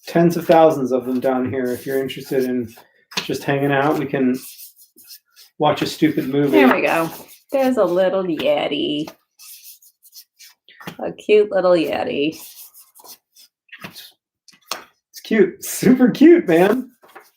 tens of thousands of them down here. If you're interested in just hanging out, we can watch a stupid movie. There we go. There's a little Yeti. A cute little Yeti. It's cute. Super cute, man.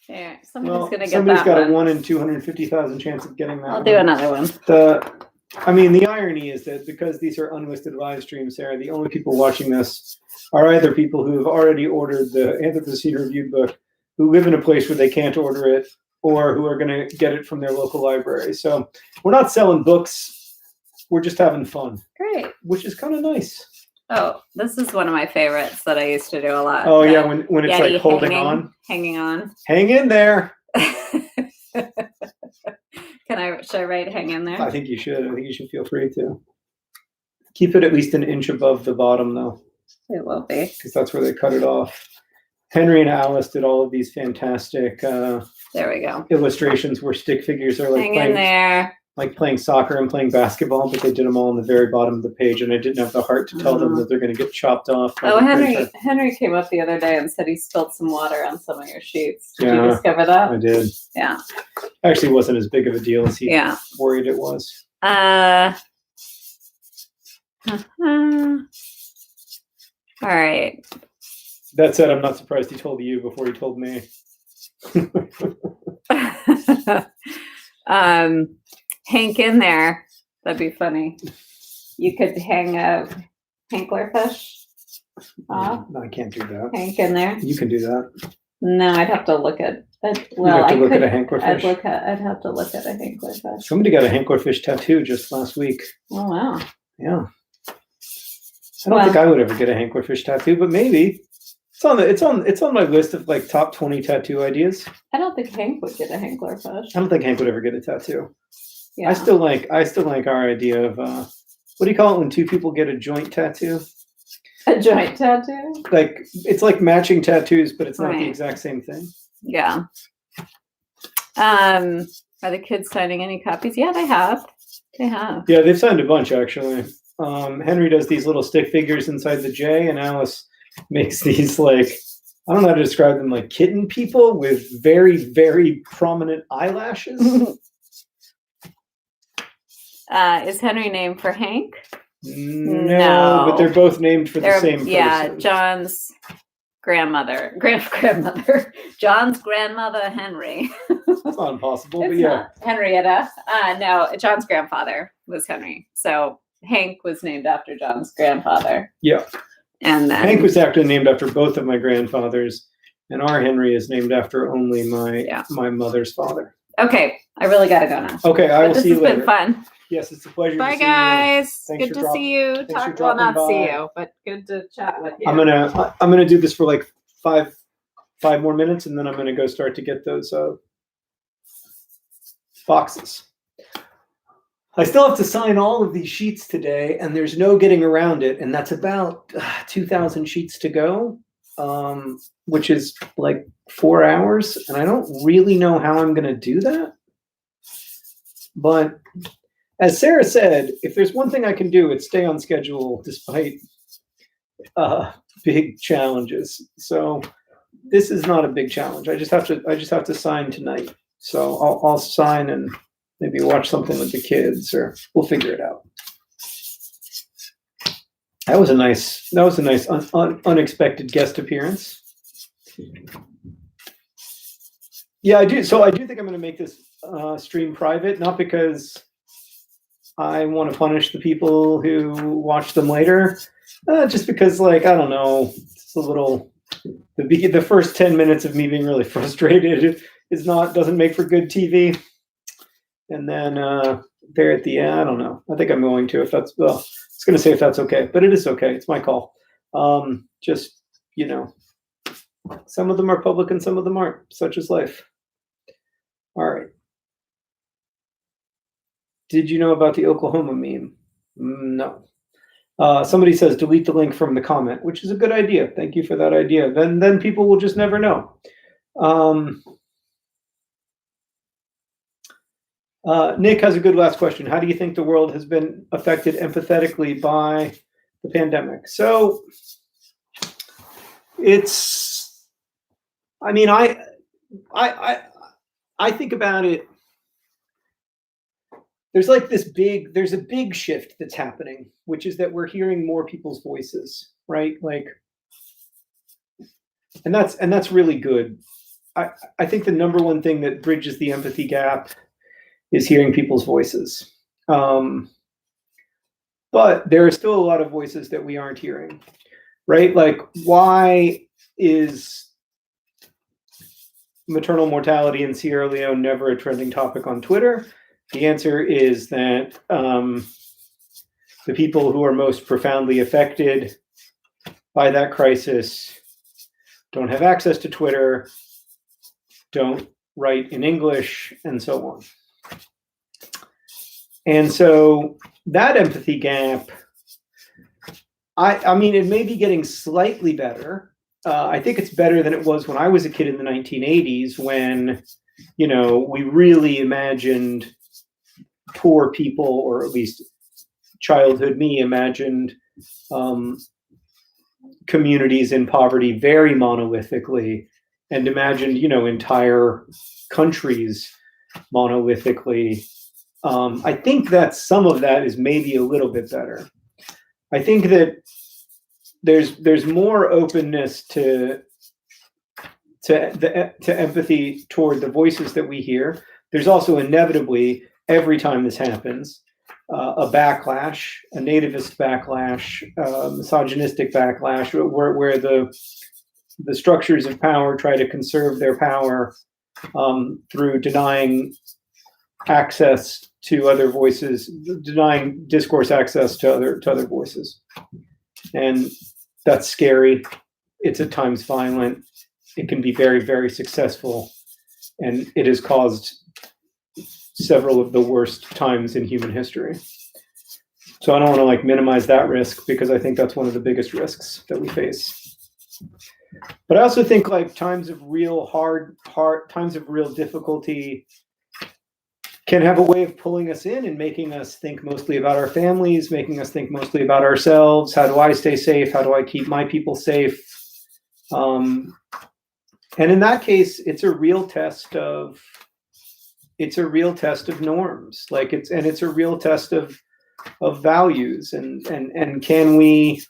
There. Somebody's got a 1 in 250,000 chance of getting that. I'll do another one. The irony is that because these are unlisted live streams, Sarah, the only people watching this are either people who have already ordered the Anthropocene Reviewed book, who live in a place where they can't order it, or who are going to get it from their local library. So we're not selling books. We're just having fun. Great. Which is kind of nice. Oh, this is one of my favorites that I used to do a lot. Oh, yeah, when it's Yeti like holding on. Hanging on. Hang in there. Should I write hang in there? I think you should. I think you should feel free to. Keep it at least an inch above the bottom, though. It will be. Because that's where they cut it off. Henry and Alice did all of these fantastic there we go. illustrations where stick figures are like in there. Like playing soccer and playing basketball, but they did them all on the very bottom of the page, and I didn't have the heart to tell them that they're going to get chopped off. Oh, Henry came up the other day and said he spilled some water on some of your sheets. Did you discover that? I did. Yeah. Actually wasn't as big of a deal as he Yeah. worried it was. All right. That said, I'm not surprised he told you before he told me. Hank in there. That'd be funny. You could hang a hanklerfish off. No, I can't do that. Hank in there. You can do that. No, I'd have to look at it. You'd have to look at a I'd hanklerfish. have to look at a hanklerfish. Somebody got a hanklerfish tattoo just last week. Oh wow. Yeah. I don't think I would ever get a hanklerfish tattoo, but maybe. It's on my list of like top 20 tattoo ideas. I don't think Hank would get a hanklerfish. I don't think Hank would ever get a tattoo. Yeah. I still like our idea of what do you call it when two people get a joint tattoo? A joint tattoo? Like it's like matching tattoos, but it's not the Right. exact same thing. Yeah. Are the kids signing any copies? Yeah, they have. They have. Yeah, they've signed a bunch actually. Henry does these little stick figures inside the J, and Alice makes these like, I don't know how to describe them, like kitten people with very, very prominent eyelashes. Is Henry named for Hank? No, but they're both named for the same person. Yeah, John's grandmother. Grandmother. John's grandmother, Henry. It's not impossible, but It's yeah. not Henrietta. No, John's grandfather was Henry. So Hank was named after John's grandfather. Yeah. And then Hank was actually named after both of my grandfathers, and our Henry is named after only my mother's father. Okay, I really gotta go now. Okay, I will see you This later. has been fun. Yes, it's a pleasure. Bye, to see guys. Thanks Good for to see you. for Well, dropping not by. see you, but good to chat with you. I'm gonna do this for like five more minutes, and then I'm gonna go start to get those boxes. I still have to sign all of these sheets today, and there's no getting around it. And that's about 2,000 sheets to go, which is like 4 hours. And I don't really know how I'm going to do that. But as Sarah said, if there's one thing I can do, it's stay on schedule despite big challenges. So this is not a big challenge. I just have to sign tonight. So I'll sign and maybe watch something with the kids, or we'll figure it out. That was a nice unexpected guest appearance. Yeah, I do. So I do think I'm going to make this stream private, not because I want to punish the people who watch them later, just because, like, I don't know, it's a little. The first 10 minutes of me being really frustrated doesn't make for good TV. And then there at the end, I don't know. I think I'm going to, I was going to say if that's okay, but it is okay. It's my call. Just, some of them are public and some of them aren't. Such is life. All right. Did you know about the Oklahoma meme? No. Somebody says delete the link from the comment, which is a good idea. Thank you for that idea. Then people will just never know. Nick has a good last question. How do you think the world has been affected empathetically by the pandemic? So it's, I mean, I think about it. There's a big shift that's happening, which is that we're hearing more people's voices, right? Like, and that's really good. I think the number one thing that bridges the empathy gap is hearing people's voices. But there are still a lot of voices that we aren't hearing, right? Like, why is maternal mortality in Sierra Leone never a trending topic on Twitter? The answer is that the people who are most profoundly affected by that crisis don't have access to Twitter, don't write in English, and so on. And so that empathy gap, I mean, it may be getting slightly better. I think it's better than it was when I was a kid in the 1980s, when, we really imagined poor people, or at least childhood me imagined communities in poverty very monolithically, and imagined, entire countries monolithically. I think that some of that is maybe a little bit better. I think that there's more openness to empathy toward the voices that we hear. There's also inevitably, every time this happens, a backlash, a nativist backlash, misogynistic backlash, where the structures of power try to conserve their power through denying access to other voices, denying discourse access to other voices. And that's scary. It's at times violent. It can be very, very successful. And it has caused several of the worst times in human history. So I don't want to like minimize that risk, because I think that's one of the biggest risks that we face. But I also think like times of real times of real difficulty can have a way of pulling us in and making us think mostly about our families, making us think mostly about ourselves. How do I stay safe? How do I keep my people safe? And in that case, it's a real test of norms. Like it's a real test of values, and can we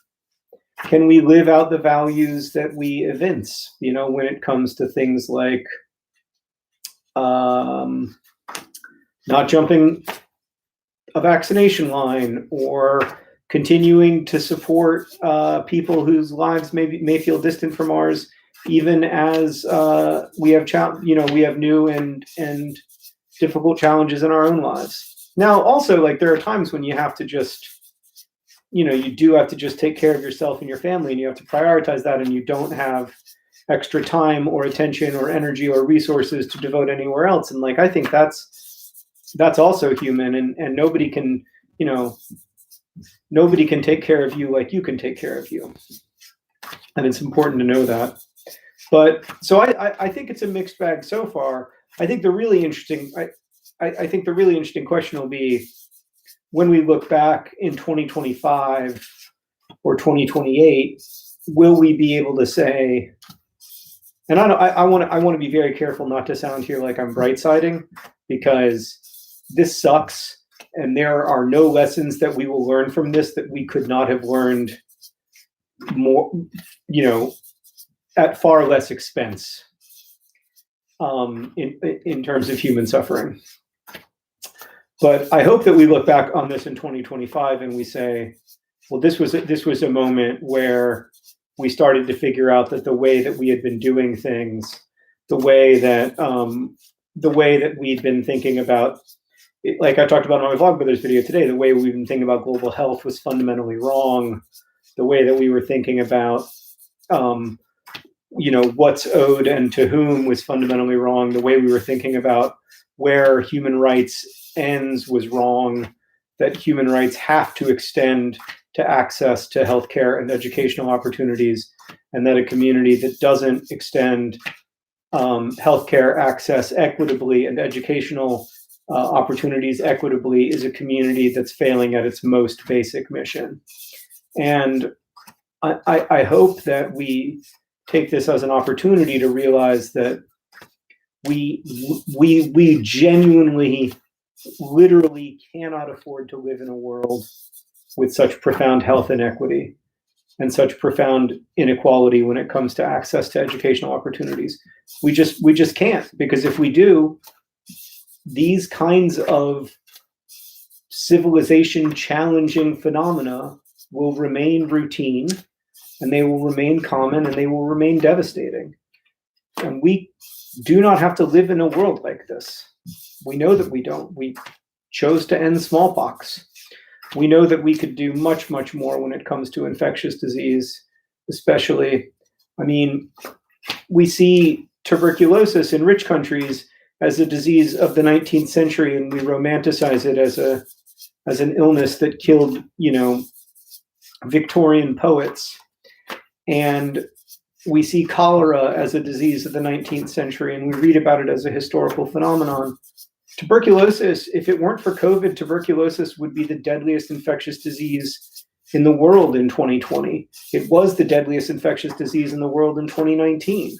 live out the values that we evince, when it comes to things like not jumping a vaccination line, or continuing to support people whose lives may feel distant from ours, even as we have new and difficult challenges in our own lives. Now, also, like, there are times when you have to just, you do have to just take care of yourself and your family, and you have to prioritize that, and you don't have extra time or attention or energy or resources to devote anywhere else. And like, I think that's also human, and nobody can take care of you like you can take care of you. And it's important to know that. But so I think it's a mixed bag so far. I think the really interesting question will be, when we look back in 2025 or 2028, will we be able to say, and I want to be very careful not to sound here like I'm bright-siding, because this sucks, and there are no lessons that we will learn from this that we could not have learned more, at far less expense, in terms of human suffering. But I hope that we look back on this in 2025 and we say, well, this was a moment where we started to figure out that the way that we had been doing things, the way that we'd been thinking about, like I talked about in my Vlogbrothers video today, the way we've been thinking about global health was fundamentally wrong. The way that we were thinking about, what's owed and to whom was fundamentally wrong. The way we were thinking about where human rights ends was wrong. That human rights have to extend to access to healthcare and educational opportunities, and that a community that doesn't extend healthcare access equitably and educational opportunities equitably is a community that's failing at its most basic mission. And I hope that we take this as an opportunity to realize that we genuinely, literally cannot afford to live in a world with such profound health inequity and such profound inequality when it comes to access to educational opportunities. We just can't, because if we do, these kinds of civilization challenging phenomena will remain routine, and they will remain common, and they will remain devastating. And we do not have to live in a world like this. We know that we don't. We chose to end smallpox. We know that we could do much, much more when it comes to infectious disease, especially. I mean, we see tuberculosis in rich countries as a disease of the 19th century, and we romanticize it as an illness that killed, Victorian poets. And we see cholera as a disease of the 19th century, and we read about it as a historical phenomenon. Tuberculosis, if it weren't for COVID, tuberculosis would be the deadliest infectious disease in the world in 2020. It was the deadliest infectious disease in the world in 2019.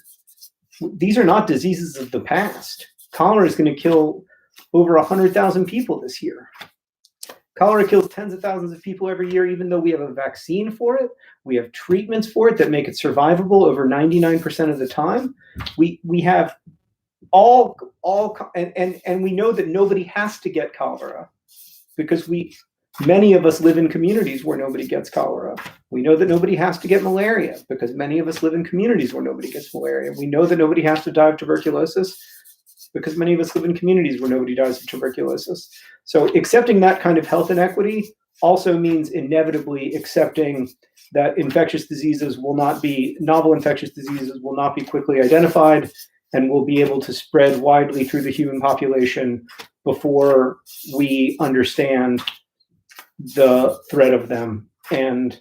These are not diseases of the past. Cholera is going to kill over 100,000 people this year. Cholera kills tens of thousands of people every year, even though we have a vaccine for it. We have treatments for it that make it survivable over 99% of the time. We have all and we know that nobody has to get cholera because many of us live in communities where nobody gets cholera. We know that nobody has to get malaria because many of us live in communities where nobody gets malaria. We know that nobody has to die of tuberculosis because many of us live in communities where nobody dies of tuberculosis. So accepting that kind of health inequity also means inevitably accepting that novel infectious diseases will not be quickly identified and will be able to spread widely through the human population before we understand the threat of them. And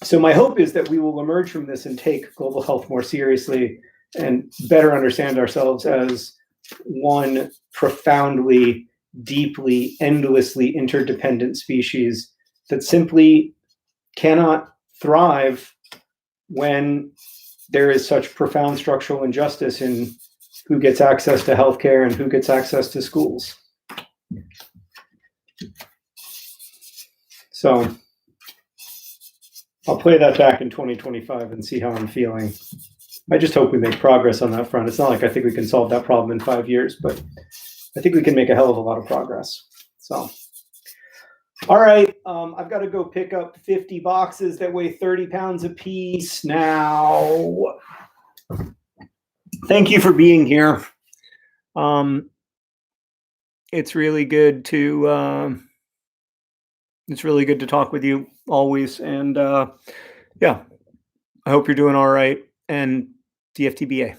so my hope is that we will emerge from this and take global health more seriously and better understand ourselves as one profoundly, deeply, endlessly interdependent species that simply cannot thrive when there is such profound structural injustice in who gets access to healthcare and who gets access to schools. So I'll play that back in 2025 and see how I'm feeling. I just hope we make progress on that front. It's not like I think we can solve that problem in 5 years, but I think we can make a hell of a lot of progress. So, all right, I've got to go pick up 50 boxes that weigh 30 pounds apiece now. Thank you for being here. It's really good to talk with you always. And yeah, I hope you're doing all right. And DFTBA.